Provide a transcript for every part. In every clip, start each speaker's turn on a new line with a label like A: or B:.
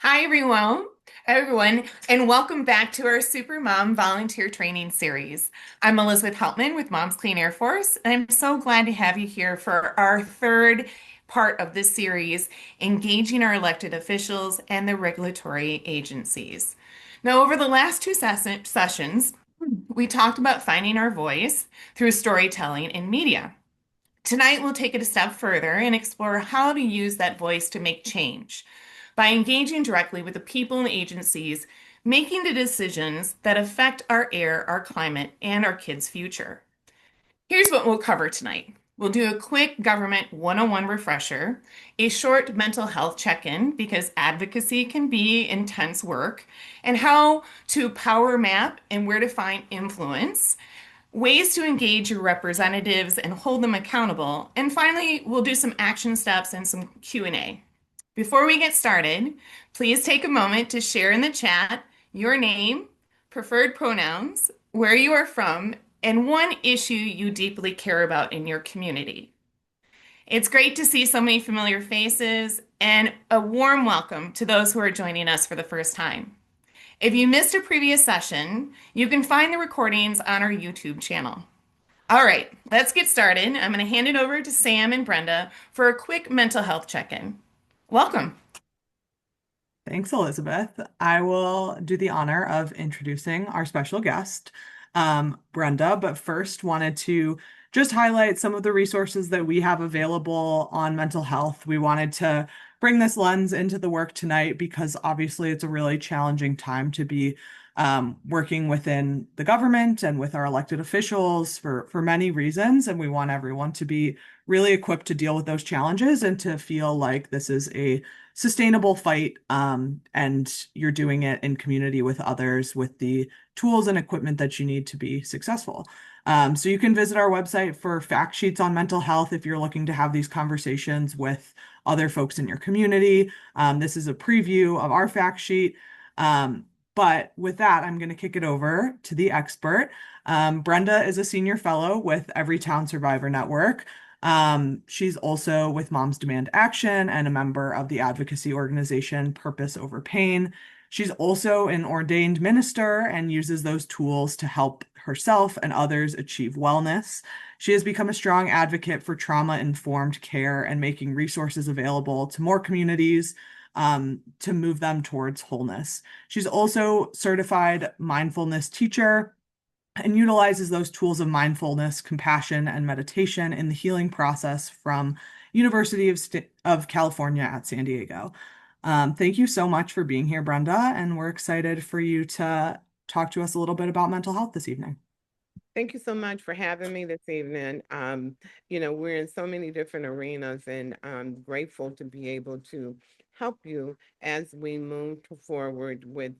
A: Hi, everyone, and welcome back to our Super Mom Volunteer Training Series. I'm Elizabeth Heltman with Moms Clean Air Force, and I'm so glad to have you here for our third part of this series, engaging our elected officials and the regulatory agencies. Now, over the last two sessions, we talked about finding our voice through storytelling and media. Tonight, we'll take it a step further and explore how to use that voice to make change by engaging directly with the people and agencies making the decisions that affect our air, our climate, and our kids' future. Here's what we'll cover tonight. We'll do a quick government 101 refresher, a short mental health check in because advocacy can be intense work, and how to power map and where to find influence, ways to engage your representatives and hold them accountable, and finally, we'll do some action steps and some Q&A. Before we get started, please take a moment to share in the chat your name, preferred pronouns, where you are from, and one issue you deeply care about in your community. It's great to see so many familiar faces and a warm welcome to those who are joining us for the first time. If you missed a previous session, you can find the recordings on our YouTube channel. All right, let's get started. I'm going to hand it over to Sam and Brenda for a quick mental health check-in. Welcome.
B: Thanks, Elizabeth. I will do the honor of introducing our special guest, Brenda, but first wanted to just highlight some of the resources that we have available on mental health. We wanted to bring this lens into the work tonight because obviously it's a really challenging time to be working within the government and with our elected officials for many reasons. And we want everyone to be really equipped to deal with those challenges and to feel like this is a sustainable fight, and you're doing it in community with others with the tools and equipment that you need to be successful. So you can visit our website for fact sheets on mental health if you're looking to have these conversations with other folks in your community. This is a preview of our fact sheet. But with that, I'm going to kick it over to the expert. Brenda is a senior fellow with Everytown Survivor Network. She's also with Moms Demand Action and a member of the advocacy organization Purpose Over Pain. She's also an ordained minister and uses those tools to help herself and others achieve wellness. She has become a strong advocate for trauma-informed care and making resources available to more communities to move them towards wholeness. She's also certified mindfulness teacher and utilizes those tools of mindfulness, compassion, and meditation in the healing process from University of California at San Diego. Thank you so much for being here, Brenda, and we're excited for you to talk to us a little bit about mental health this evening.
C: Thank you so much for having me this evening. We're in so many different arenas, and I'm grateful to be able to help you as we move forward with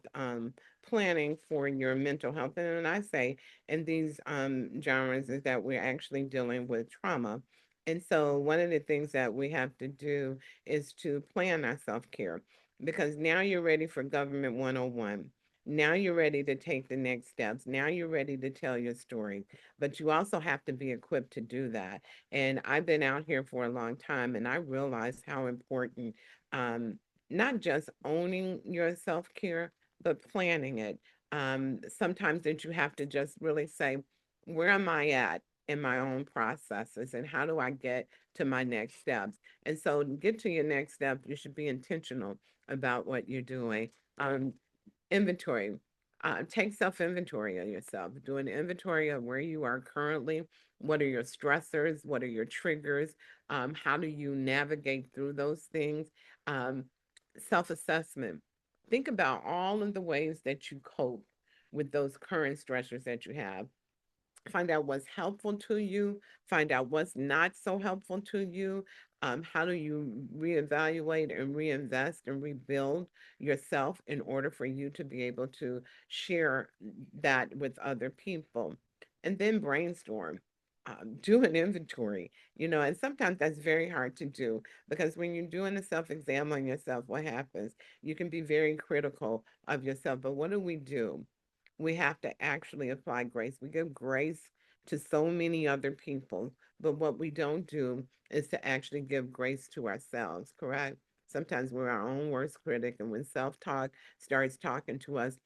C: planning for your mental health. And when I say in these genres is that we're actually dealing with trauma. And so one of the things that we have to do is to plan our self-care because now you're ready for Government 101. Now you're ready to take the next steps. Now you're ready to tell your story. But you also have to be equipped to do that. And I've been out here for a long time and I realized how important not just owning your self-care, but planning it. Sometimes that you have to just really say, where am I at in my own processes and how do I get to my next steps? And so to get to your next step, you should be intentional about what you're doing. Inventory. Take self inventory of yourself. Do an inventory of where you are currently. What are your stressors? What are your triggers? How do you navigate through those things? Um, Self assessment. Think about all of the ways that you cope with those current stressors that you have. Find out what's helpful to you, find out what's not so helpful to you. How do you reevaluate and reinvest and rebuild yourself in order for you to be able to share that with other people? And then brainstorm. Do an inventory, and sometimes that's very hard to do because when you're doing a self exam on yourself, what happens? You can be very critical of yourself. But what do? We have to actually apply grace. We give grace to so many other people, but what we don't do is to actually give grace to ourselves, correct? Sometimes we're our own worst critic, and when self-talk starts talking to us,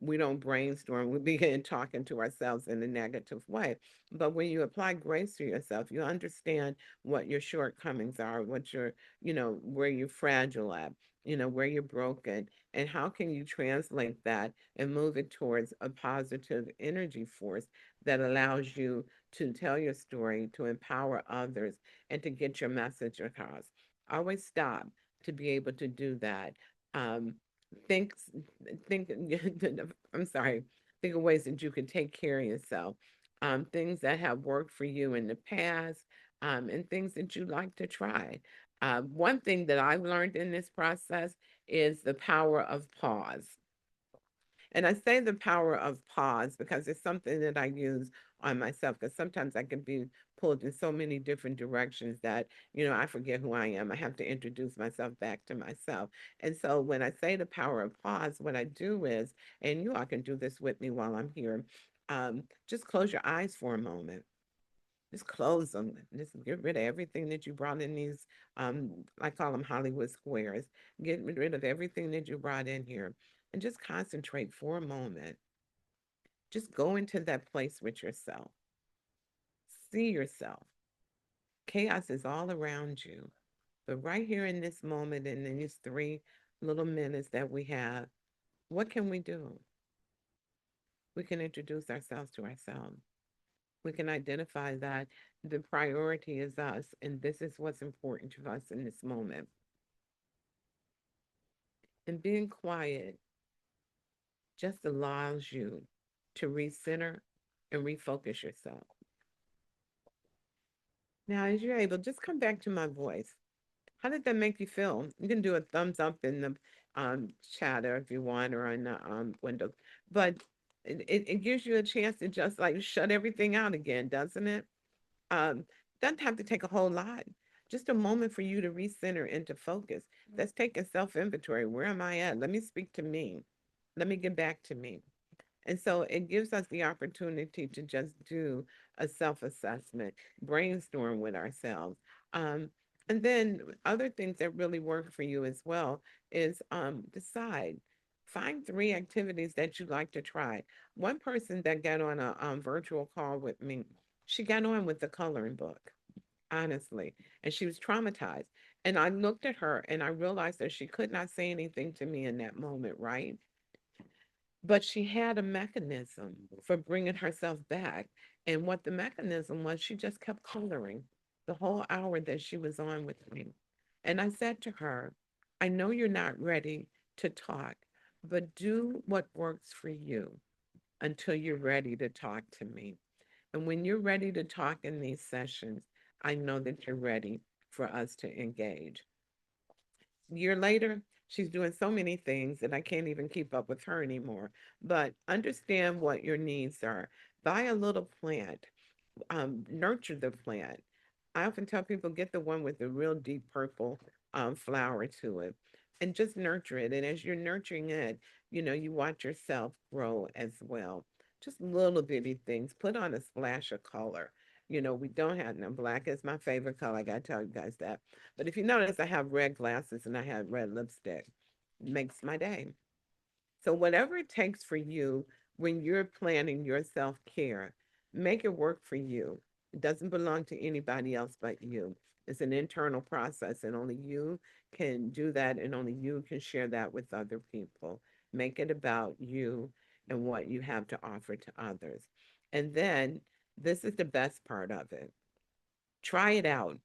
C: we don't brainstorm. We begin talking to ourselves in a negative way. But when you apply grace to yourself, you understand what your shortcomings are, what your, where you're fragile at, where you're broken, and how can you translate that and move it towards a positive energy force that allows you to tell your story, to empower others, and to get your message across. Always stop to be able to do that. Um, think, think, I'm sorry, think of ways that you can take care of yourself. Things that have worked for you in the past, and things that you like to try. One thing that I've learned in this process is the power of pause. And I say the power of pause because it's something that I use on myself, because sometimes I can be pulled in so many different directions that, I forget who I am. I have to introduce myself back to myself. And so when I say the power of pause, what I do is, and you all can do this with me while I'm here, just close your eyes for a moment. Just close them. Just get rid of everything that you brought in these, I call them Hollywood squares. Get rid of everything that you brought in here and just concentrate for a moment. Just go into that place with yourself. See yourself. Chaos is all around you. But right here in this moment, and in these 3 little minutes that we have, what can we do? We can introduce ourselves to ourselves. We can identify that the priority is us, and this is what's important to us in this moment. And being quiet just allows you to recenter and refocus yourself. Now, as you're able, just come back to my voice. How did that make you feel? You can do a thumbs up in the chatter if you want, or on the window. But it gives you a chance to just like shut everything out again, doesn't it? Um, doesn't have to take a whole lot. Just a moment for you to recenter and to focus. That's taking self-inventory. Where am I at? Let me speak to me. Let me get back to me. And so it gives us the opportunity to just do a self-assessment, brainstorm with ourselves. Um, and then other things that really work for you as well is decide. Find 3 activities that you like to try. One person that got on a virtual call with me, she got on with the coloring book, honestly, and she was traumatized. And I looked at her and I realized that she could not say anything to me in that moment, right? But she had a mechanism for bringing herself back. And what the mechanism was, she just kept coloring the whole hour that she was on with me. And I said to her, I know you're not ready to talk, but do what works for you until you're ready to talk to me. And when you're ready to talk in these sessions, I know that you're ready for us to engage. Year later, she's doing so many things that I can't even keep up with her anymore. But understand what your needs are. Buy a little plant, nurture the plant. I often tell people get the one with the real deep purple flower to it and just nurture it. And as you're nurturing it, you watch yourself grow as well. Just little bitty things. Put on a splash of color. We don't have no black is my favorite color. I gotta tell you guys that. But if you notice, I have red glasses and I have red lipstick. Makes my day. So whatever it takes for you when you're planning your self-care, make it work for you. It doesn't belong to anybody else but you. It's an internal process and only you can do that and only you can share that with other people. Make it about you and what you have to offer to others. And then this is the best part of it. Try it out.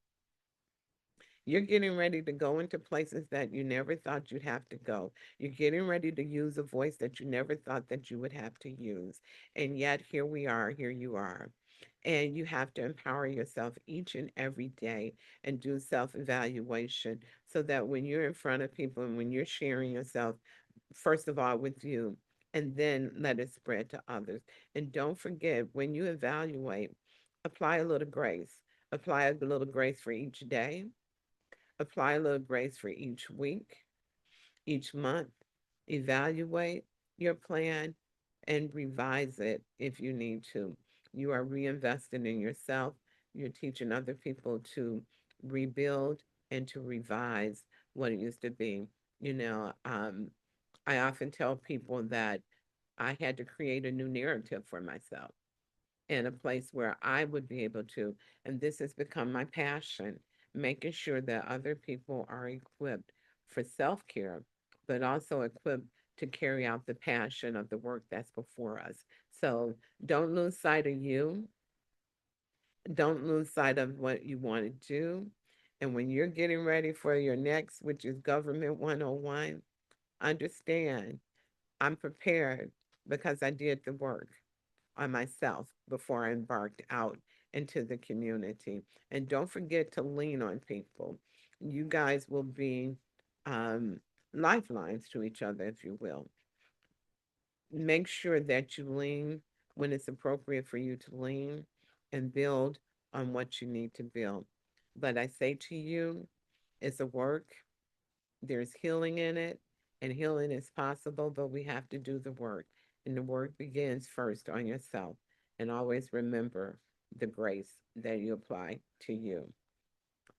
C: You're getting ready to go into places that you never thought you'd have to go. You're getting ready to use a voice that you never thought that you would have to use. And yet here we are, here you are. And you have to empower yourself each and every day and do self-evaluation so that when you're in front of people and when you're sharing yourself, first of all with you, and then let it spread to others. And don't forget, when you evaluate, apply a little grace. Apply a little grace for each day. Apply a little grace for each week, each month. Evaluate your plan and revise it if you need to. You are reinvesting in yourself. You're teaching other people to rebuild and to revise what it used to be. You know, I often tell people that I had to create a new narrative for myself in a place where I would be able to, and this has become my passion, making sure that other people are equipped for self care, but also equipped to carry out the passion of the work that's before us. So don't lose sight of you. Don't lose sight of what you want to do. And when you're getting ready for your next, which is Government 101, understand I'm prepared because I did the work on myself before I embarked out into the community. And don't forget to lean on people. You guys will be um, lifelines to each other, if you will. Make sure that you lean when it's appropriate for you to lean and build on what you need to build. But I say to you, it's a work, there's healing in it, and healing is possible, but we have to do the work. And the work begins first on yourself. And always remember the grace that you apply to you.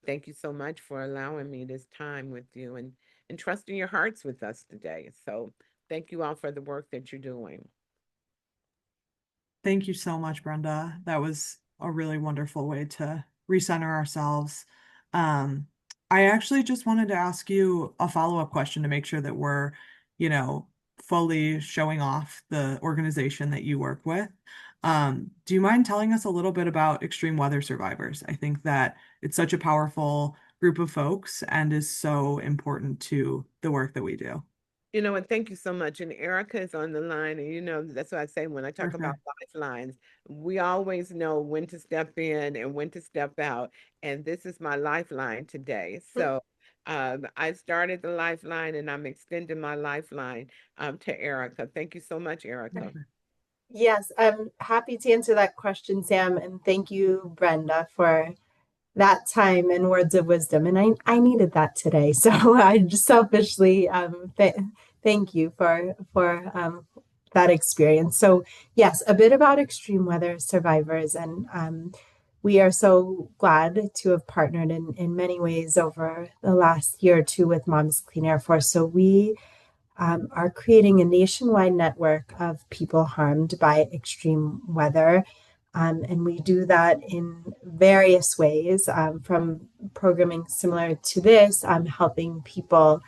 C: Thank you so much for allowing me this time with you and trusting your hearts with us today. So thank you all for the work that you're doing.
B: Thank you so much, Brenda. That was a really wonderful way to recenter ourselves. Um, I actually just wanted to ask you a follow-up question to make sure that we're, you know, fully showing off the organization that you work with. Do you mind telling us a little bit about extreme weather survivors? I think that it's such a powerful group of folks and is so important to the work that we do.
C: You know, and thank you so much. And Erica is on the line. And, that's what I say when I
B: For
C: talk about
B: sure.
C: lifelines. We always know when to step in and when to step out. And this is my lifeline today. So I started the lifeline and I'm extending my lifeline to Erica. Thank you so much, Erica.
D: Yes, I'm happy to answer that question, Sam, and thank you, Brenda, for that time and words of wisdom. And I needed that today. So I just selfishly thank you for that experience. So yes, a bit about extreme weather survivors, and we are so glad to have partnered in many ways over the last year or two with Moms Clean Air Force. So we are creating a nationwide network of people harmed by extreme weather. And we do that in various ways, from programming similar to this, helping people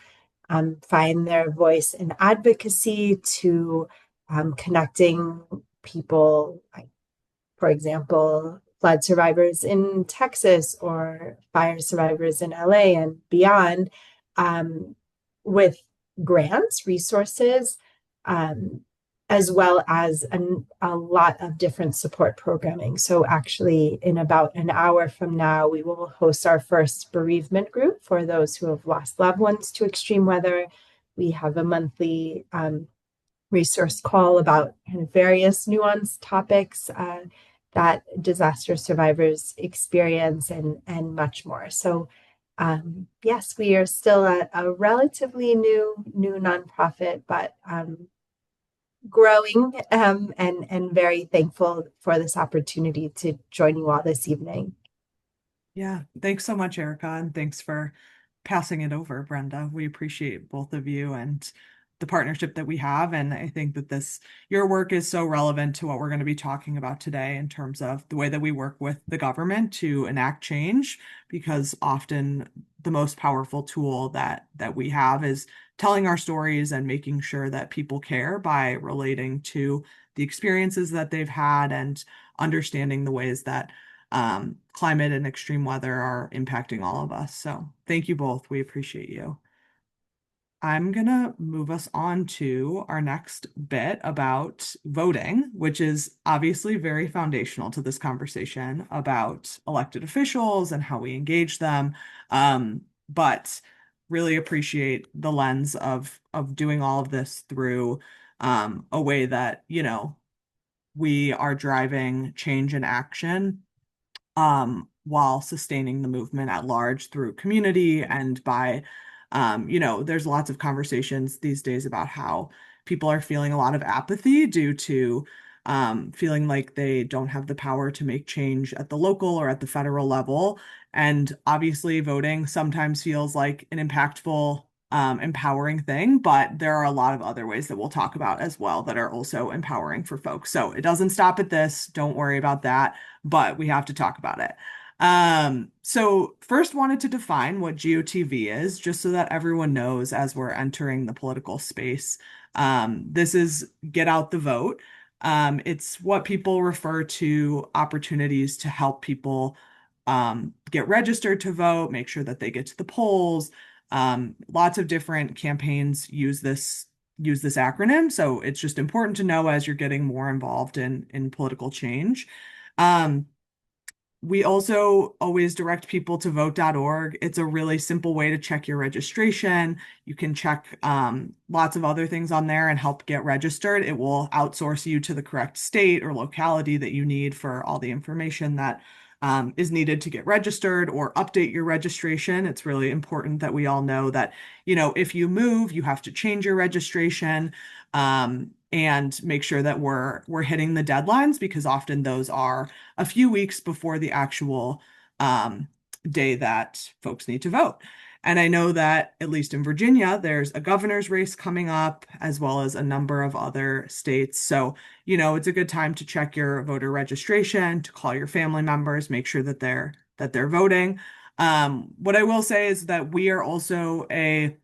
D: find their voice in advocacy, to connecting people, like, for example, flood survivors in Texas or fire survivors in LA and beyond, um, with grants, resources, um, as well as a lot of different support programming. So, actually, in about an hour from now, we will host our first bereavement group for those who have lost loved ones to extreme weather. We have a monthly resource call about kind of various nuanced topics that disaster survivors experience, and much more. So yes, we are still a relatively new nonprofit, but growing, and very thankful for this opportunity to join you all this evening.
B: Yeah, thanks so much, Erica, and thanks for passing it over, Brenda. We appreciate both of you and the partnership that we have. And I think that your work is so relevant to what we're going to be talking about today in terms of the way that we work with the government to enact change, because often the most powerful tool that we have is telling our stories and making sure that people care by relating to the experiences that they've had and understanding the ways that climate and extreme weather are impacting all of us. So thank you both. We appreciate you. I'm gonna move us on to our next bit about voting, which is obviously very foundational to this conversation about elected officials and how we engage them. But really appreciate the lens of doing all of this through a way that, we are driving change and action while sustaining the movement at large through community and by, there's lots of conversations these days about how people are feeling a lot of apathy due to feeling like they don't have the power to make change at the local or at the federal level. And obviously, voting sometimes feels like an impactful, empowering thing, but there are a lot of other ways that we'll talk about as well that are also empowering for folks. So it doesn't stop at this. Don't worry about that, but we have to talk about it. So first wanted to define what GOTV is, just so that everyone knows as we're entering the political space. This is get out the vote. It's what people refer to opportunities to help people get registered to vote, make sure that they get to the polls. Lots of different campaigns use this acronym, so it's just important to know as you're getting more involved in political change. Um, we also always direct people to vote.org. It's a really simple way to check your registration. You can check lots of other things on there and help get registered. It will outsource you to the correct state or locality that you need for all the information that is needed to get registered or update your registration. It's really important that we all know that, if you move, you have to change your registration. And make sure that we're hitting the deadlines, because often those are a few weeks before the actual day that folks need to vote. And I know that, at least in Virginia, there's a governor's race coming up, as well as a number of other states. So, it's a good time to check your voter registration, to call your family members, make sure that they're voting. What I will say is that we are also an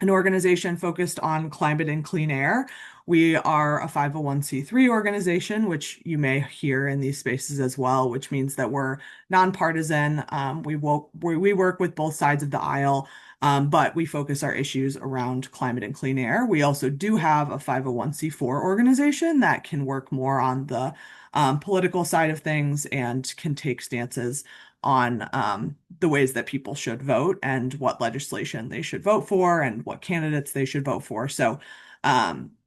B: organization focused on climate and clean air. We are a 501(c)(3) organization, which you may hear in these spaces as well, which means that we're nonpartisan. We work with both sides of the aisle, but we focus our issues around climate and clean air. We also do have a 501(c)(4) organization that can work more on the political side of things and can take stances on the ways that people should vote and what legislation they should vote for and what candidates they should vote for. So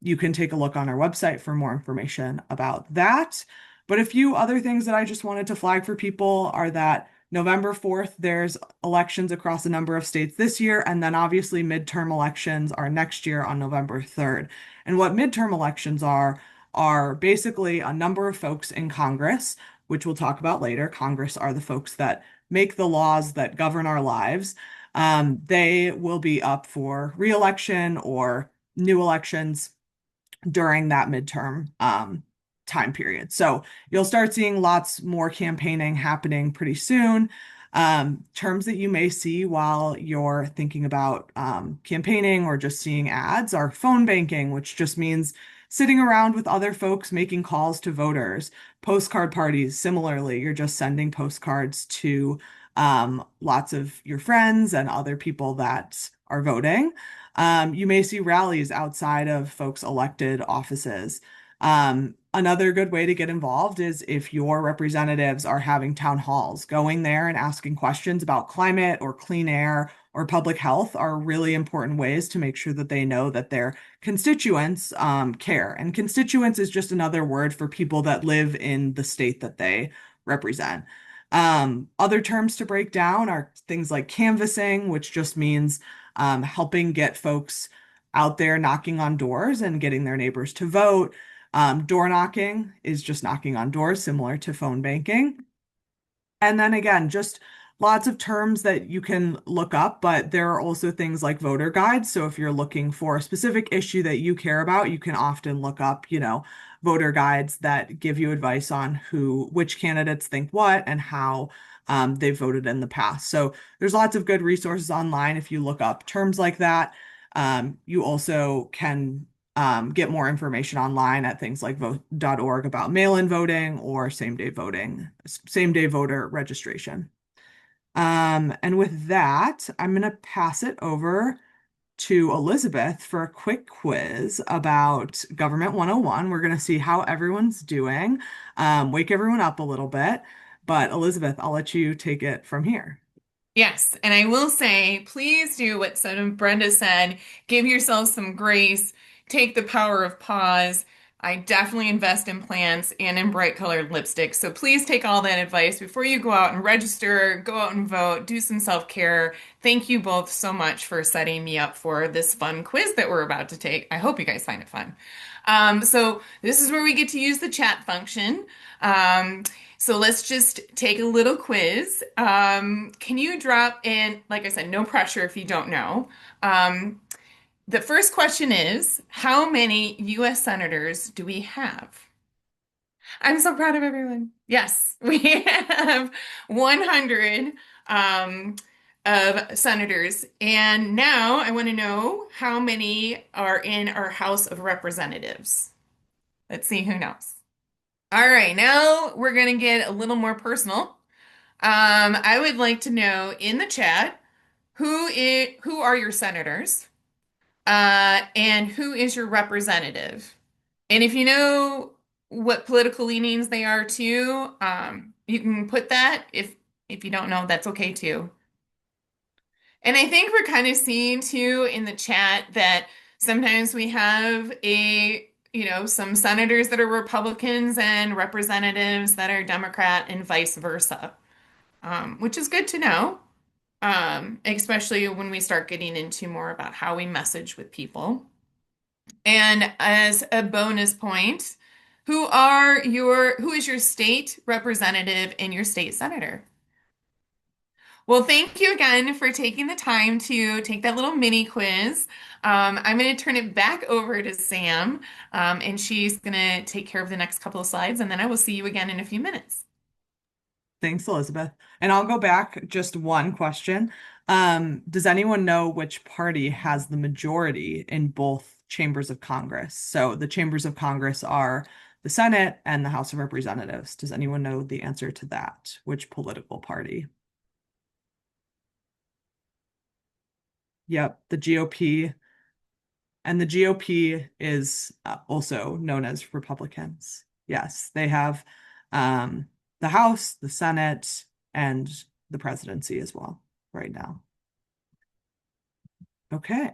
B: you can take a look on our website for more information about that. But a few other things that I just wanted to flag for people are that November 4th, there's elections across a number of states this year, and then obviously midterm elections are next year on November 3rd. And what midterm elections are basically a number of folks in Congress, which we'll talk about later. Congress are the folks that make the laws that govern our lives. They will be up for re-election or new elections during that midterm time period. So you'll start seeing lots more campaigning happening pretty soon. Terms that you may see while you're thinking about campaigning or just seeing ads are phone banking, which just means sitting around with other folks making calls to voters. Postcard parties, similarly, you're just sending postcards to lots of your friends and other people that are voting. You may see rallies outside of folks' elected offices. Another good way to get involved is if your representatives are having town halls. Going there and asking questions about climate or clean air or public health are really important ways to make sure that they know that their constituents care. And constituents is just another word for people that live in the state that they represent. Other terms to break down are things like canvassing, which just means helping get folks out there knocking on doors and getting their neighbors to vote. Door knocking is just knocking on doors, similar to phone banking. And then again, just lots of terms that you can look up, but there are also things like voter guides. So if you're looking for a specific issue that you care about, you can often look up, voter guides that give you advice on which candidates think what and how they've voted in the past. So there's lots of good resources online if you look up terms like that. You also can get more information online at things like vote.org about mail-in voting or same-day voter registration. And with that, I'm going to pass it over to Elizabeth for a quick quiz about Government 101. We're going to see how everyone's doing, wake everyone up a little bit. But Elizabeth, I'll let you take it from here.
A: Yes, and I will say, please do what Brenda said. Give yourself some grace. Take the power of pause. I definitely invest in plants and in bright colored lipstick. So please take all that advice before you go out and register, go out and vote, do some self-care. Thank you both so much for setting me up for this fun quiz that we're about to take. I hope you guys find it fun. So this is where we get to use the chat function. So let's just take a little quiz. Can you drop in, like I said, no pressure if you don't know. The first question is, how many US senators do we have? I'm so proud of everyone. Yes, we have 100 um, of senators. And now I want to know how many are in our House of Representatives. Let's see who knows. All right, now we're going to get a little more personal. I would like to know in the chat who are your senators? And who is your representative? And if you know what political leanings they are too, you can put that. If you don't know, that's okay too. And I think we're kind of seeing too in the chat that sometimes we have some senators that are Republicans and representatives that are Democrat and vice versa, which is good to know, especially when we start getting into more about how we message with people. And as a bonus point, who is your state representative and your state senator? Well, thank you again for taking the time to take that little mini quiz. I'm going to turn it back over to Sam, and she's going to take care of the next couple of slides, and then I will see you again in a few minutes.
B: Thanks, Elizabeth. And I'll go back just one question. Does anyone know which party has the majority in both chambers of Congress? So the chambers of Congress are the Senate and the House of Representatives. Does anyone know the answer to that? Which political party? Yep, the GOP. And the GOP is also known as Republicans. Yes, they have the House, the Senate, and the presidency as well right now. Okay,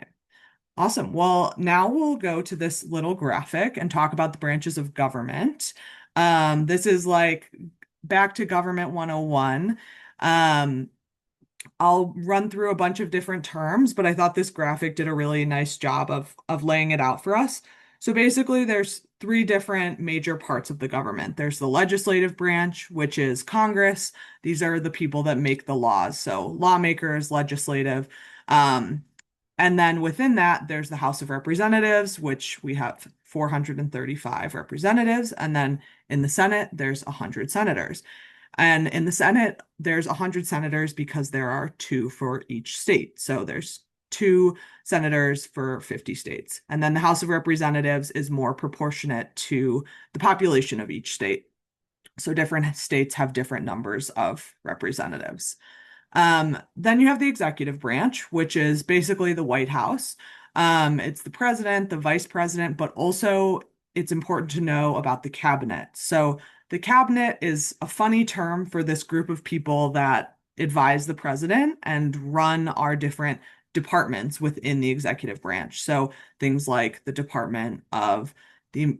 B: awesome. Well, now we'll go to this little graphic and talk about the branches of government. This is like back to Government 101. I'll run through a bunch of different terms, but I thought this graphic did a really nice job of laying it out for us. So basically, there's three different major parts of the government. There's the legislative branch, which is Congress. These are the people that make the laws. So lawmakers, legislative. And then within that, there's the House of Representatives, which we have 435 representatives. And then in the Senate, there's 100 senators. And in the Senate, there's 100 senators because there are two for each state. So there's two senators for 50 states. And then the House of Representatives is more proportionate to the population of each state. So different states have different numbers of representatives. Then you have the executive branch, which is basically the White House. It's the president, the vice president, but also it's important to know about the cabinet. So the cabinet is a funny term for this group of people that advise the president and run our different departments within the executive branch. So things like the Department of Energy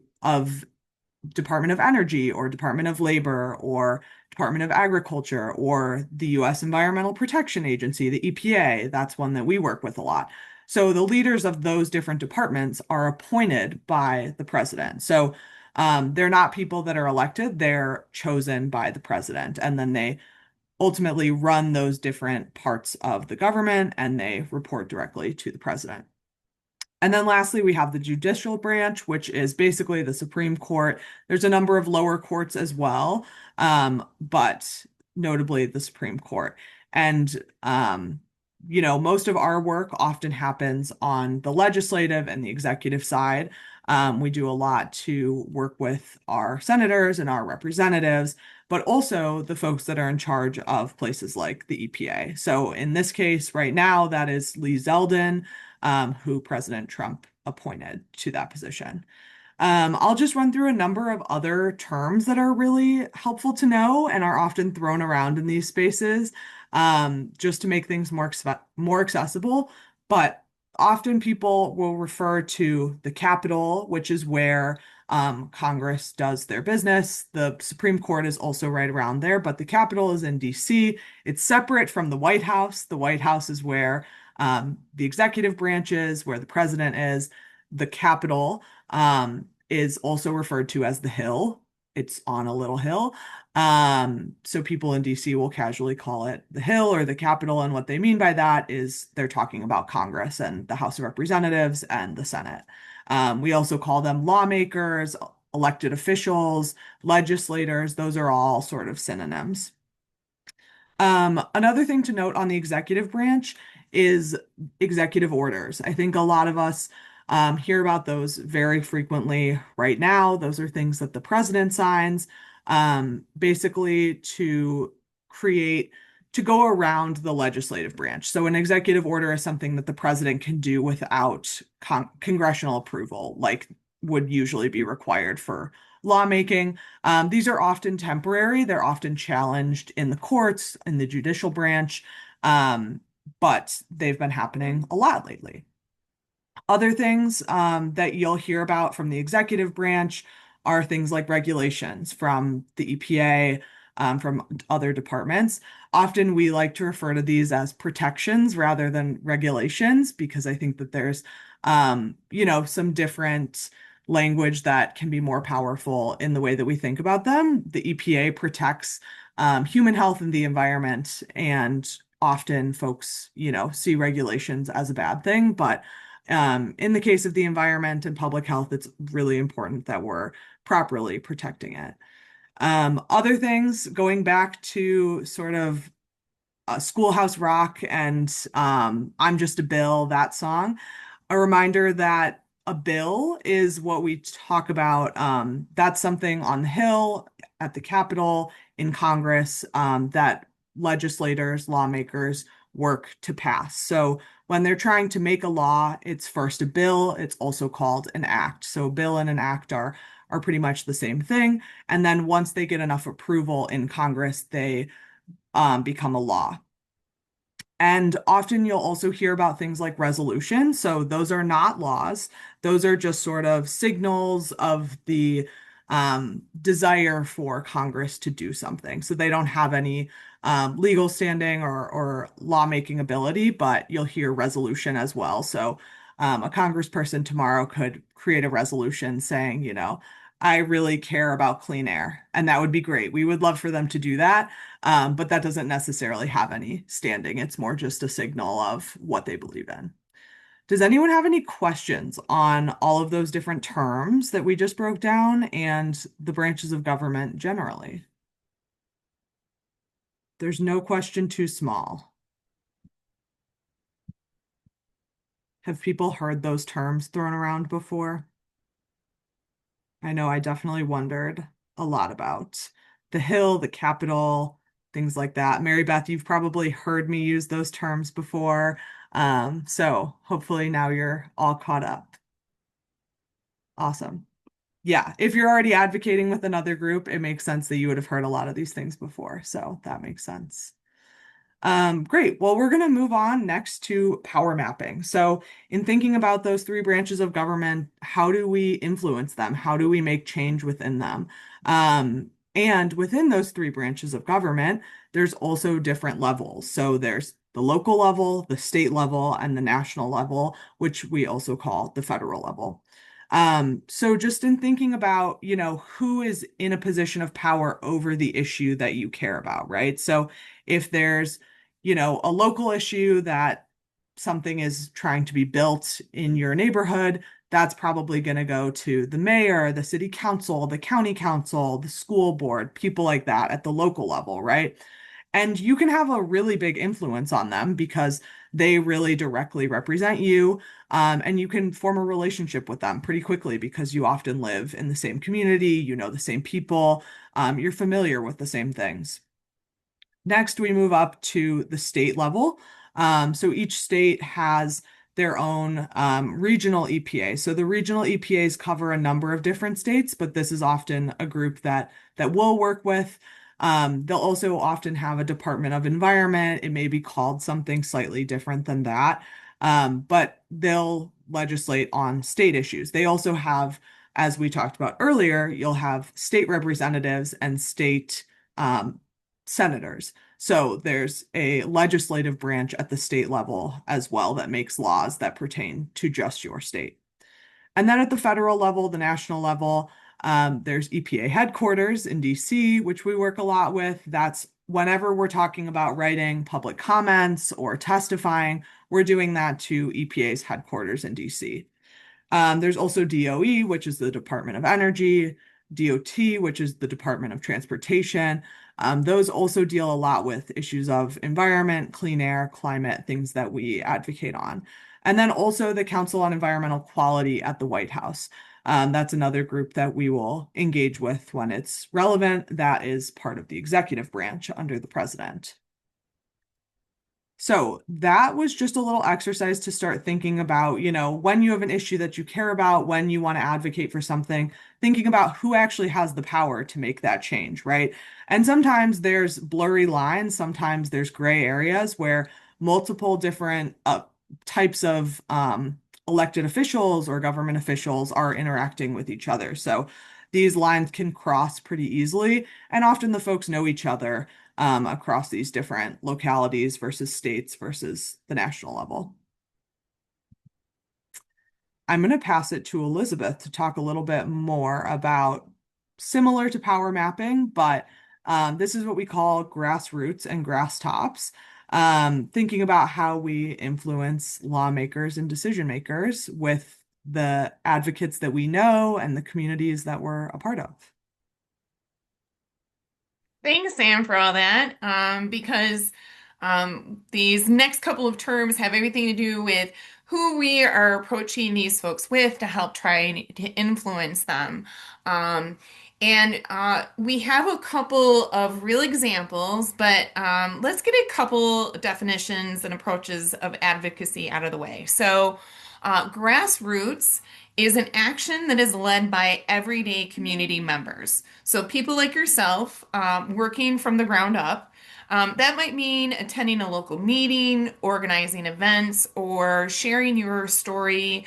B: or Department of Labor or Department of Agriculture or the U.S. Environmental Protection Agency, the EPA. That's one that we work with a lot. So the leaders of those different departments are appointed by the president. So they're not people that are elected, they're chosen by the president. And then they ultimately run those different parts of the government and they report directly to the president. And then lastly, we have the judicial branch, which is basically the Supreme Court. There's a number of lower courts as well, but notably the Supreme Court. And, most of our work often happens on the legislative and the executive side. We do a lot to work with our senators and our representatives, but also the folks that are in charge of places like the EPA. So in this case, right now, that is Lee Zeldin, who President Trump appointed to that position. I'll just run through a number of other terms that are really helpful to know and are often thrown around in these spaces, just to make things more accessible. But Often people will refer to the Capitol, which is where Congress does their business. The Supreme Court is also right around there, but the Capitol is in DC. It's separate from the White House. The White House is where the executive branch is, where the president is. The Capitol is also referred to as the Hill. It's on a little hill. So people in DC will casually call it the Hill or the Capitol, and what they mean by that is they're talking about Congress and the House of Representatives and the Senate. We also call them lawmakers, elected officials, legislators. Those are all sort of synonyms. Another thing to note on the executive branch is executive orders. I think a lot of us hear about those very frequently right now. Those are things that the president signs, basically to go around the legislative branch. So an executive order is something that the president can do without congressional approval, like would usually be required for lawmaking. These are often temporary. They're often challenged in the courts, in the judicial branch, but they've been happening a lot lately. Other things that you'll hear about from the executive branch are things like regulations from the EPA, from other departments. Often we like to refer to these as protections rather than regulations because I think that there's, some different language that can be more powerful in the way that we think about them. The EPA protects human health and the environment, and often folks, see regulations as a bad thing, but in the case of the environment and public health, it's really important that we're properly protecting it. Other things, going back to sort of Schoolhouse Rock and I'm Just a Bill, that song, a reminder that a bill is what we talk about. That's something on the Hill, at the Capitol, in Congress, that legislators, lawmakers work to pass. So when they're trying to make a law, it's first a bill, it's also called an act. So a bill and an act are pretty much the same thing. And then once they get enough approval in Congress, they become a law. And often you'll also hear about things like resolutions. So those are not laws. Those are just sort of signals of the desire for Congress to do something. So they don't have any legal standing or lawmaking ability, but you'll hear resolution as well. So a congressperson tomorrow could create a resolution saying, I really care about clean air. And that would be great. We would love for them to do that. But that doesn't necessarily have any standing. It's more just a signal of what they believe in. Does anyone have any questions on all of those different terms that we just broke down and the branches of government generally? There's no question too small. Have people heard those terms thrown around before? I know I definitely wondered a lot about the Hill, the Capitol, things like that. Mary Beth, you've probably heard me use those terms before. So hopefully now you're all caught up. Awesome. Yeah, if you're already advocating with another group, it makes sense that you would have heard a lot of these things before. So that makes sense. Great. Well, we're going to move on next to power mapping. So in thinking about those three branches of government, how do we influence them? How do we make change within them? And within those three branches of government, there's also different levels. So there's the local level, the state level, and the national level, which we also call the federal level. So just in thinking about, who is in a position of power over the issue that you care about, right? So if there's, a local issue that something is trying to be built in your neighborhood, that's probably going to go to the mayor, the city council, the county council, the school board, people like that at the local level, right? And you can have a really big influence on them because they really directly represent you. And you can form a relationship with them pretty quickly because you often live in the same community, you know the same people, you're familiar with the same things. Next, we move up to the state level. So each state has their own regional EPA. So the regional EPAs cover a number of different states, but this is often a group that we'll work with. They'll also often have a Department of Environment. It may be called something slightly different than that. But they'll legislate on state issues. They also have, as we talked about earlier, you'll have state representatives and state um, senators. So there's a legislative branch at the state level as well that makes laws that pertain to just your state. And then at the federal level, the national level, there's EPA headquarters in DC, which we work a lot with. That's whenever we're talking about writing public comments or testifying, we're doing that to EPA's headquarters in DC. There's also DOE, which is the Department of Energy, DOT, which is the Department of Transportation. Those also deal a lot with issues of environment, clean air, climate, things that we advocate on. And then also the Council on Environmental Quality at the White House. That's another group that we will engage with when it's relevant. That is part of the executive branch under the president. So that was just a little exercise to start thinking about, when you have an issue that you care about, when you want to advocate for something, thinking about who actually has the power to make that change, right? And sometimes there's blurry lines, sometimes there's gray areas where multiple different types of elected officials or government officials are interacting with each other. So these lines can cross pretty easily, and often the folks know each other across these different localities versus states versus the national level. I'm going to pass it to Elizabeth to talk a little bit more about similar to power mapping, but this is what we call grassroots and grass tops, thinking about how we influence lawmakers and decision makers with the advocates that we know and the communities that we're a part of.
A: Thanks, Sam, for all that. Because these next couple of terms have everything to do with who we are approaching these folks with to help try and to influence them. And we have a couple of real examples, but let's get a couple definitions and approaches of advocacy out of the way. So, grassroots is an action that is led by everyday community members. So people like yourself, working from the ground up. That might mean attending a local meeting, organizing events, or sharing your story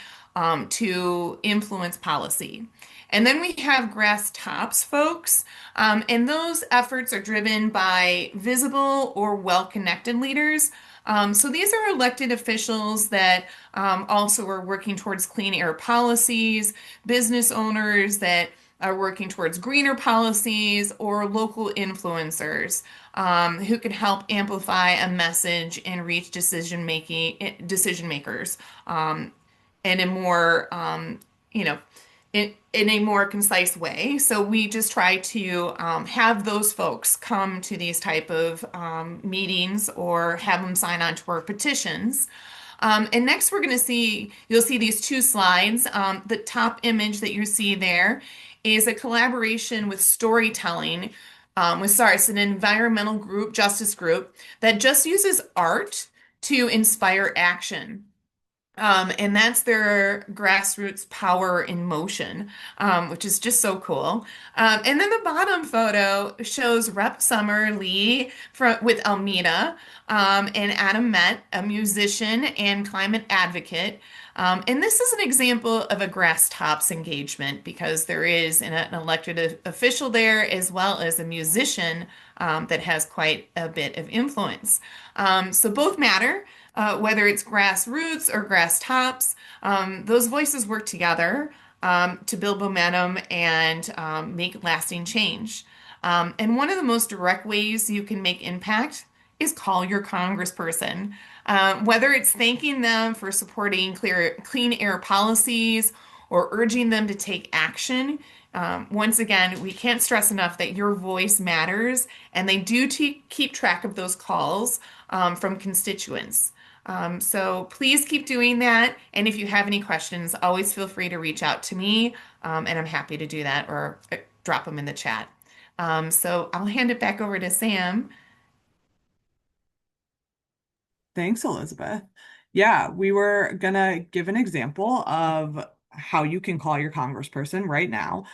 A: to influence policy. And then we have grass tops folks, and those efforts are driven by visible or well-connected leaders. So these are elected officials that also are working towards clean air policies, business owners that are working towards greener policies, or local influencers who can help amplify a message and reach decision makers in a more you know in a more concise way. So we just try to have those folks come to these type of meetings or have them sign on to our petitions. And next we're going to you'll see these two slides. The top image that you see there is a collaboration with storytelling it's an environmental group, justice group, that just uses art to inspire action. And that's their grassroots power in motion, which is just so cool. And then the bottom photo shows Rep. Summer Lee with Almeda, and Adam Met, a musician and climate advocate. And this is an example of a grass tops engagement because there is an elected official there as well as a musician that has quite a bit of influence. So both matter. Whether it's grassroots or grass tops, those voices work together to build momentum and make lasting change. And one of the most direct ways you can make impact is call your congressperson. Whether it's thanking them for supporting clean air policies or urging them to take action, once again, we can't stress enough that your voice matters, and they do keep track of those calls from constituents. So please keep doing that. And if you have any questions, always feel free to reach out to me, and I'm happy to do that or drop them in the chat. So I'll hand it back over to Sam.
B: Thanks, Elizabeth. Yeah, we were gonna give an example of how you can call your congressperson right now.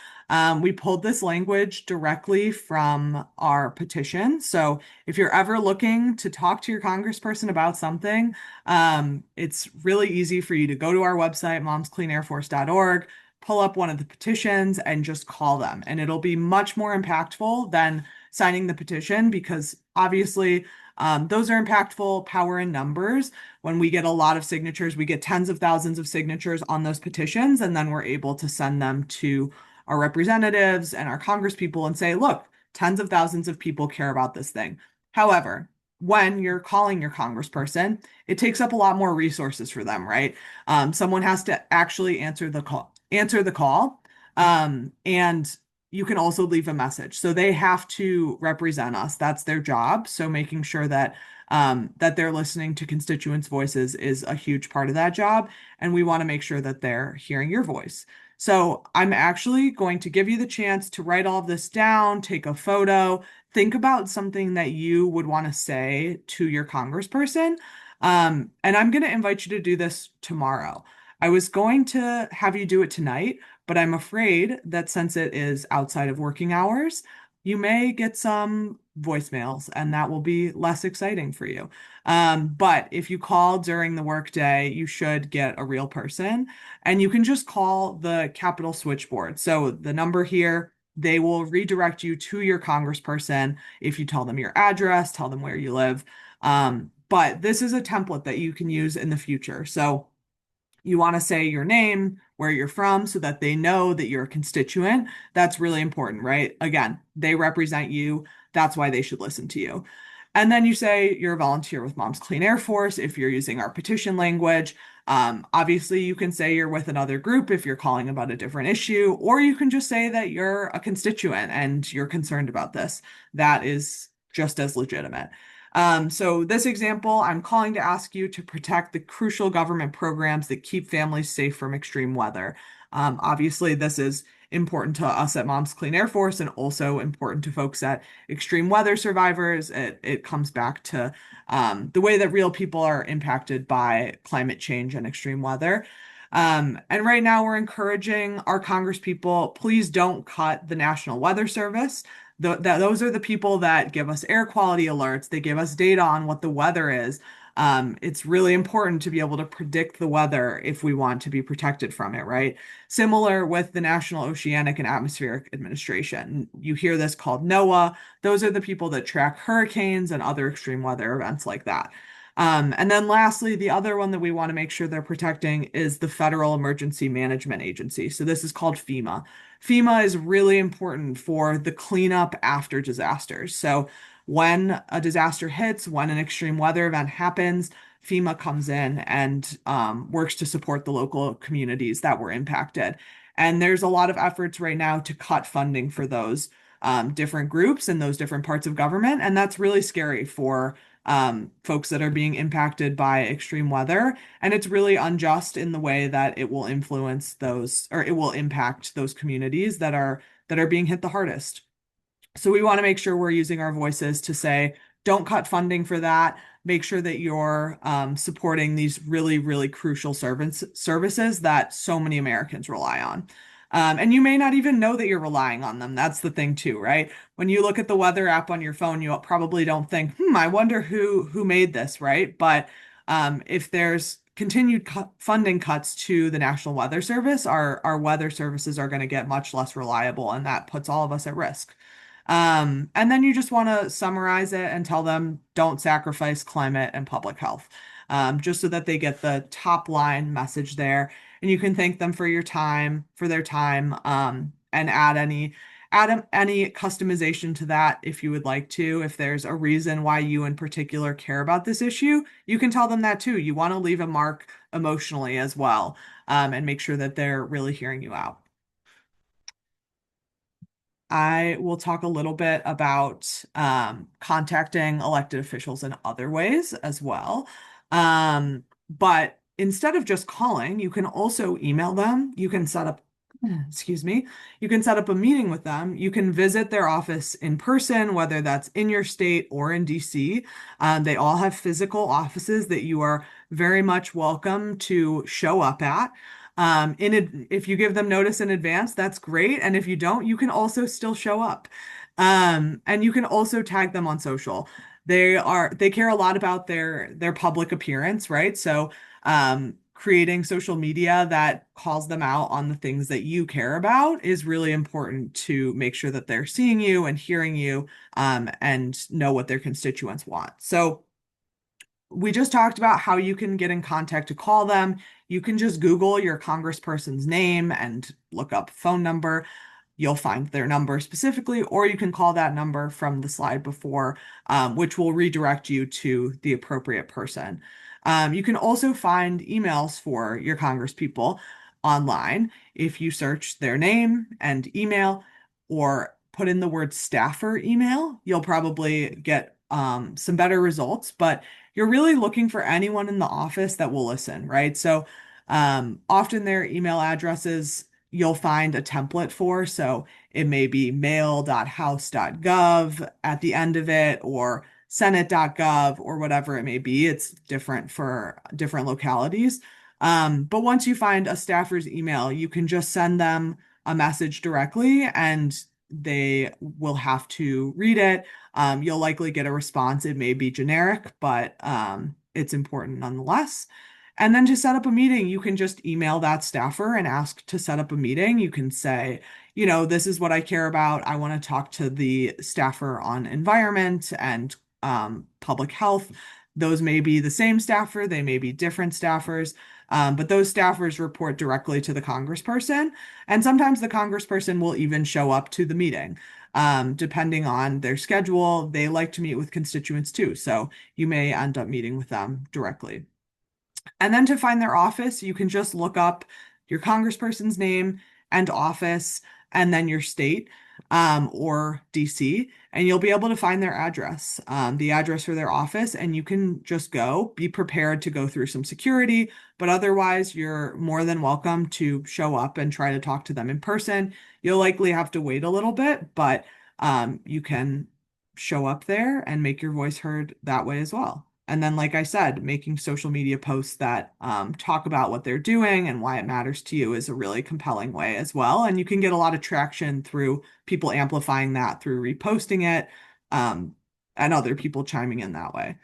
B: We pulled this language directly from our petition. So if you're ever looking to talk to your congressperson about something, it's really easy for you to go to our website, momscleanairforce.org, pull up one of the petitions and just call them. And it'll be much more impactful than signing the petition because obviously those are impactful power in numbers. When we get a lot of signatures, we get tens of thousands of signatures on those petitions, and then we're able to send them to our representatives and our congresspeople and say, look, tens of thousands of people care about this thing. However, when you're calling your congressperson, it takes up a lot more resources for them, right? Someone has to actually answer the call, and you can also leave a message. So they have to represent us. That's their job. So making sure that they're listening to constituents' voices is a huge part of that job. And we want to make sure that they're hearing your voice. So I'm actually going to give you the chance to write all of this down, take a photo, think about something that you would want to say to your congressperson. And I'm going to invite you to do this tomorrow. I was going to have you do it tonight, but I'm afraid that since it is outside of working hours, you may get some voicemails and that will be less exciting for you. But if you call during the workday, you should get a real person and you can just call the Capitol switchboard. So the number here, they will redirect you to your congressperson if you tell them your address, tell them where you live. But this is a template that you can use in the future. So you want to say your name, where you're from, so that they know that you're a constituent. That's really important, right? Again, they represent you. That's why they should listen to you. And then you say you're a volunteer with Mom's Clean Air Force if you're using our petition language. Obviously, you can say you're with another group if you're calling about a different issue, or you can just say that you're a constituent and you're concerned about this. That is just as legitimate. So this example, I'm calling to ask you to protect the crucial government programs that keep families safe from extreme weather. Obviously, this is important to us at Mom's Clean Air Force and also important to folks at extreme weather survivors. It comes back to the way that real people are impacted by climate change and extreme weather. And right now, we're encouraging our congresspeople, please don't cut the National Weather Service. Those are the people that give us air quality alerts. They give us data on what the weather is. It's really important to be able to predict the weather if we want to be protected from it, right? Similar with the National Oceanic and Atmospheric Administration. You hear this called NOAA. Those are the people that track hurricanes and other extreme weather events like that. And then lastly, the other one that we want to make sure they're protecting is the Federal Emergency Management Agency. So this is called FEMA. FEMA is really important for the cleanup after disasters. So when a disaster hits, when an extreme weather event happens, FEMA comes in and works to support the local communities that were impacted. And there's a lot of efforts right now to cut funding for those different groups and those different parts of government. And that's really scary for folks that are being impacted by extreme weather. And it's really unjust in the way that it will influence those, or it will impact those communities that are being hit the hardest. So we want to make sure we're using our voices to say, don't cut funding for that. Make sure that you're supporting these really, really crucial services that so many Americans rely on. And you may not even know that you're relying on them. That's the thing too, right? When you look at the weather app on your phone, you probably don't think, I wonder who made this, right? But if there's continued funding cuts to the National Weather Service, our weather services are going to get much less reliable, and that puts all of us at risk. And then you just want to summarize it and tell them don't sacrifice climate and public health, just so that they get the top line message there. And you can thank them for their time, and add any customization to that if you would like to. If there's a reason why you in particular care about this issue, you can tell them that too. You want to leave a mark emotionally as well, and make sure that they're really hearing you out. I will talk a little bit about contacting elected officials in other ways as well. But instead of just calling, you can also email them. You can set up, excuse me, you can set up a meeting with them. You can visit their office in person, whether that's in your state or in DC. They all have physical offices that you are very much welcome to show up at. If you give them notice in advance, that's great. And if you don't, you can also still show up. And you can also tag them on social. They care a lot about their public appearance, right? So creating social media that calls them out on the things that you care about is really important to make sure that they're seeing you and hearing you, and know what their constituents want. So we just talked about how you can get in contact to call them. You can just Google your congressperson's name and look up phone number. You'll find their number specifically, or you can call that number from the slide before, which will redirect you to the appropriate person. You can also find emails for your congresspeople online. If you search their name and email or put in the word staffer email, you'll probably get some better results. But you're really looking for anyone in the office that will listen, right? So often their email addresses you'll find a template for. So it may be mail.house.gov at the end of it, or senate.gov, or whatever it may be. It's different for different localities. But once you find a staffer's email, you can just send them a message directly and they will have to read it. You'll likely get a response. It may be generic, but it's important nonetheless. And then to set up a meeting, you can just email that staffer and ask to set up a meeting. You can say, this is what I care about. I want to talk to the staffer on environment and public health. Those may be the same staffer, they may be different staffers, but those staffers report directly to the congressperson. And sometimes the congressperson will even show up to the meeting. Depending on their schedule, they like to meet with constituents too. So you may end up meeting with them directly. And then to find their office, you can just look up your congressperson's name and office, and then your state, or DC, and you'll be able to find their address, the address for their office, and you can just go. Be prepared to go through some security, but otherwise, you're more than welcome to show up and try to talk to them in person. You'll likely have to wait a little bit, but you can show up there and make your voice heard that way as well. And then, like I said, making social media posts that talk about what they're doing and why it matters to you is a really compelling way as well. And you can get a lot of traction through people amplifying that through reposting it, and other people chiming in that way.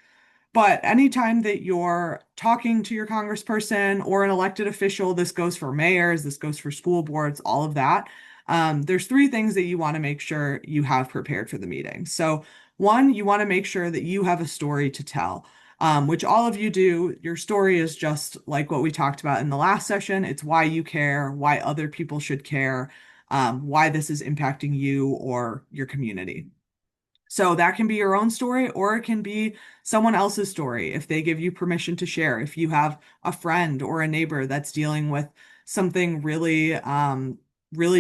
B: But anytime that you're talking to your congressperson or an elected official, this goes for mayors, this goes for school boards, all of that. There's three things that you want to make sure you have prepared for the meeting. So, one, you want to make sure that you have a story to tell, which all of you do. Your story is just like what we talked about in the last session. It's why you care, why other people should care, why this is impacting you or your community. So that can be your own story, or it can be someone else's story if they give you permission to share. If you have a friend or a neighbor that's dealing with something really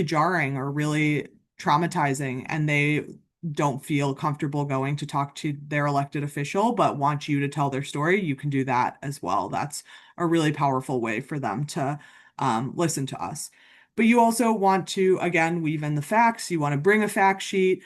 B: jarring or really traumatizing, and they don't feel comfortable going to talk to their elected official, but want you to tell their story, you can do that as well. That's a really powerful way for them to listen to us. But you also want to, again, weave in the facts. You want to bring a fact sheet.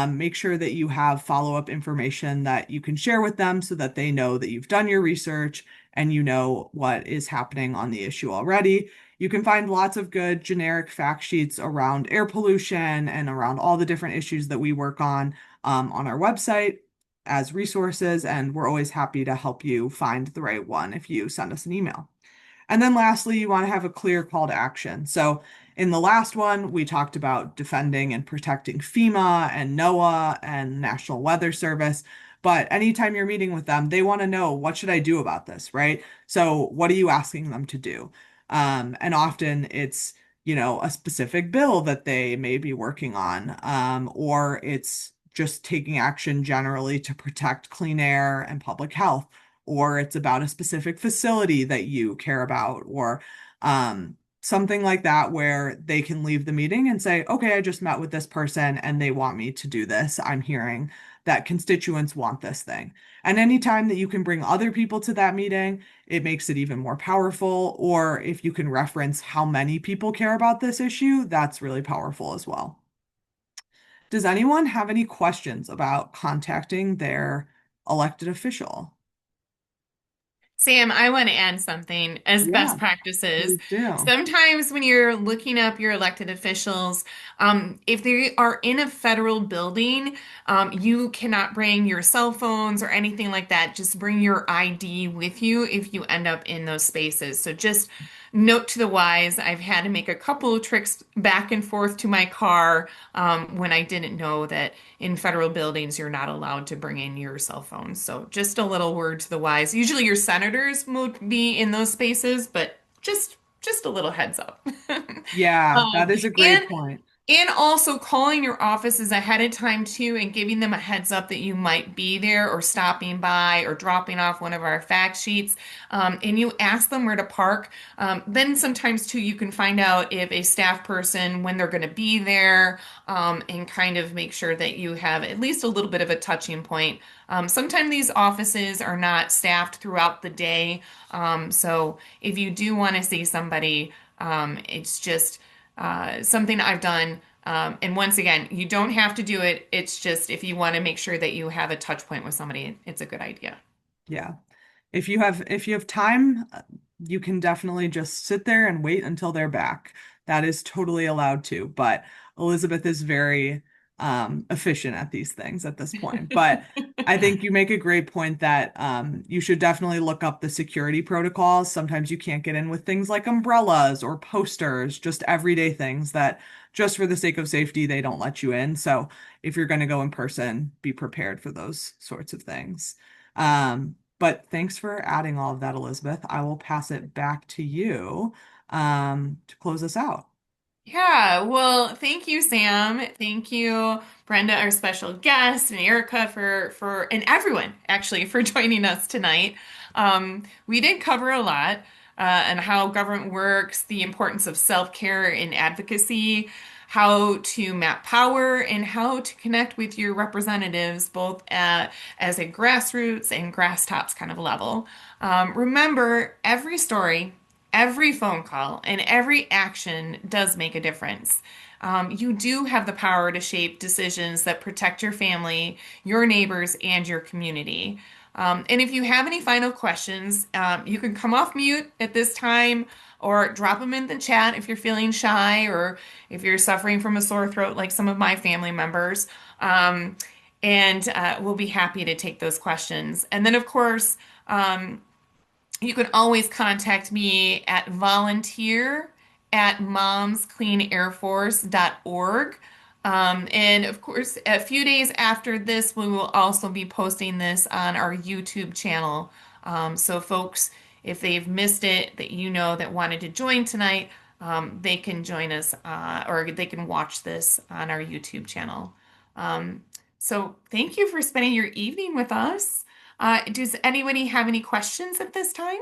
B: Make sure that you have follow-up information that you can share with them so that they know that you've done your research and you know what is happening on the issue already. You can find lots of good generic fact sheets around air pollution and around all the different issues that we work on our website as resources, and we're always happy to help you find the right one if you send us an email. And then lastly, you want to have a clear call to action. So in the last one, we talked about defending and protecting FEMA and NOAA and National Weather Service. But anytime you're meeting with them, they want to know, what should I do about this, right? So what are you asking them to do? And often it's, a specific bill that they may be working on, or it's just taking action generally to protect clean air and public health, or it's about a specific facility that you care about, or something like that, where they can leave the meeting and say, okay, I just met with this person and they want me to do this. I'm hearing that constituents want this thing. And anytime that you can bring other people to that meeting, it makes it even more powerful. Or if you can reference how many people care about this issue, that's really powerful as well. Does anyone have any questions about contacting their elected official?
A: Sam, I want to add something as
B: Yeah,
A: best practices.
B: please do.
A: Sometimes when you're looking up your elected officials, if they are in a federal building, you cannot bring your cell phones or anything like that. Just bring your ID with you if you end up in those spaces. So just note to the wise, I've had to make a couple of trips back and forth to my car when I didn't know that in federal buildings you're not allowed to bring in your cell phone. So just a little word to the wise. Usually your senators would be in those spaces, but just a little heads up.
B: Yeah,
A: Um,
B: that is a
A: and
B: great point.
A: and also calling your offices ahead of time too and giving them a heads up that you might be there or stopping by or dropping off one of our fact sheets. And you ask them where to park. Then sometimes too, you can find out if a staff person, when they're going to be there, and kind of make sure that you have at least a little bit of a touching point. Sometimes these offices are not staffed throughout the day. So if you do want to see somebody, it's just something I've done. And once again, you don't have to do it. It's just if you want to make sure that you have a touch point with somebody, it's a good idea.
B: Yeah. If you have time, you can definitely just sit there and wait until they're back. That is totally allowed to, but Elizabeth is very efficient at these things at this point. But I think you make a great point that you should definitely look up the security protocols. Sometimes you can't get in with things like umbrellas or posters, just everyday things that just for the sake of safety, they don't let you in. So if you're going to go in person, be prepared for those sorts of things. But thanks for adding all of that, Elizabeth. I will pass it back to you to close us out.
A: Yeah, well, thank you, Sam. Thank you, Brenda, our special guest, and Erica for and everyone actually for joining us tonight. We did cover a lot and how government works, the importance of self-care and advocacy, how to map power, and how to connect with your representatives both as a grassroots and grass tops kind of level. Remember, every story. Every phone call and every action does make a difference. You do have the power to shape decisions that protect your family, your neighbors, and your community. And if you have any final questions, you can come off mute at this time or drop them in the chat if you're feeling shy or if you're suffering from a sore throat like some of my family members. And we'll be happy to take those questions. And then, of course, you can always contact me at volunteer at momscleanairforce.org. And of course, a few days after this, we will also be posting this on our YouTube channel. So, folks, if they've missed it that you know that wanted to join tonight, they can join us or they can watch this on our YouTube channel. Um, so, thank you for spending your evening with us. Does anybody have any questions at this time?